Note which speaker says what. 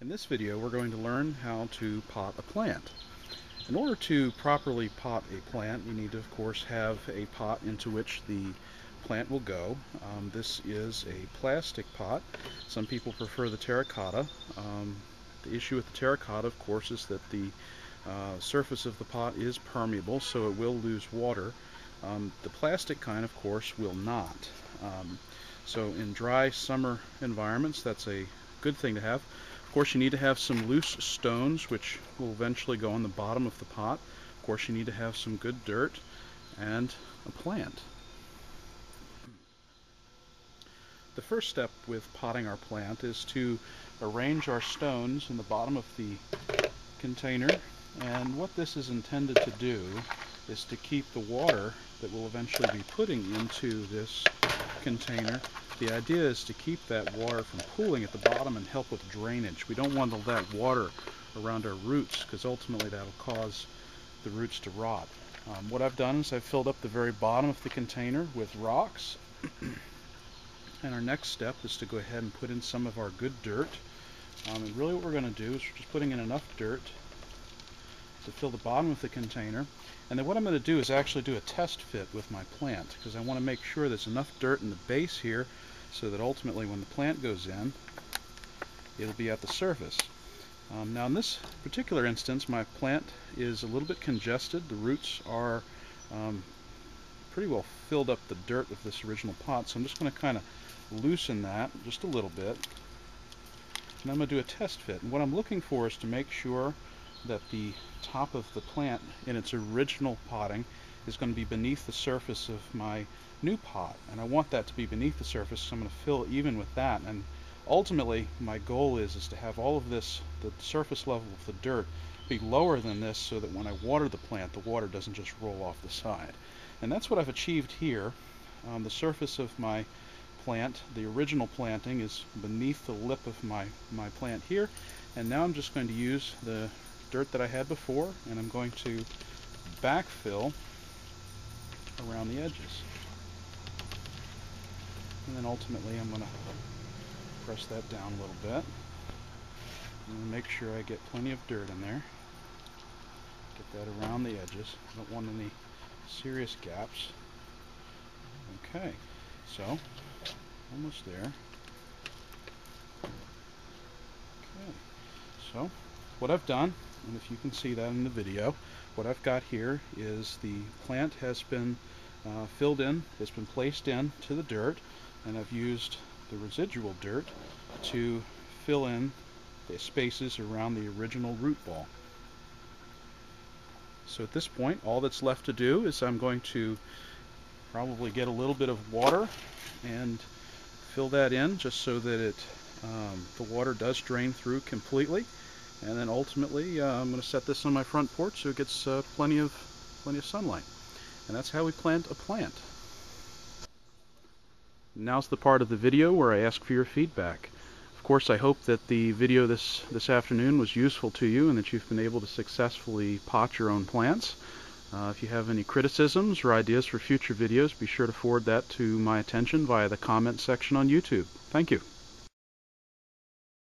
Speaker 1: In this video, we're going to learn how to pot a plant. In order to properly pot a plant, you need to, of course, have a pot into which the plant will go. This is a plastic pot. Some people prefer the terracotta. The issue with the terracotta, of course, is that the surface of the pot is permeable, so it will lose water. The plastic kind, of course, will not. So in dry summer environments, that's a good thing to have. Of course, you need to have some loose stones, which will eventually go on the bottom of the pot. Of course, you need to have some good dirt and a plant. The first step with potting our plant is to arrange our stones in the bottom of the container. And what this is intended to do is to keep the water that we'll eventually be putting into this container. The idea is to keep that water from pooling at the bottom and help with drainage. We don't want to let water around our roots because ultimately that'll cause the roots to rot. What I've done is I've filled up the very bottom of the container with rocks. And our next step is to go ahead and put in some of our good dirt. And really what we're going to do is we're just putting in enough dirt to fill the bottom of the container. And then what I'm going to do is actually do a test fit with my plant, because I want to make sure there's enough dirt in the base here so that ultimately when the plant goes in, it'll be at the surface. Now in this particular instance, my plant is a little bit congested. The roots are pretty well filled up the dirt of this original pot, so I'm just going to kind of loosen that just a little bit. And I'm going to do a test fit. And what I'm looking for is to make sure that the top of the plant in its original potting is going to be beneath the surface of my new pot, and I want that to be beneath the surface, so I'm going to fill even with that. And ultimately my goal is to have all of this, the surface level of the dirt, be lower than this so that when I water the plant, the water doesn't just roll off the side. And that's what I've achieved here. The surface of my plant, the original planting, is beneath the lip of my plant here, and now I'm just going to use the dirt that I had before, and I'm going to backfill around the edges. And then ultimately I'm going to press that down a little bit and make sure I get plenty of dirt in there. Get that around the edges. I don't want any serious gaps. Okay, so almost there. Okay, so what I've done, and if you can see that in the video, what I've got here is the plant has been filled in, it's been placed in to the dirt, and I've used the residual dirt to fill in the spaces around the original root ball. So at this point, all that's left to do is I'm going to probably get a little bit of water and fill that in just so that the water does drain through completely. And then ultimately I'm going to set this on my front porch so it gets plenty of sunlight. And that's how we plant a plant. Now's the part of the video where I ask for your feedback. Of course, I hope that the video this afternoon was useful to you and that you've been able to successfully pot your own plants. If you have any criticisms or ideas for future videos, be sure to forward that to my attention via the comment section on YouTube. Thank you.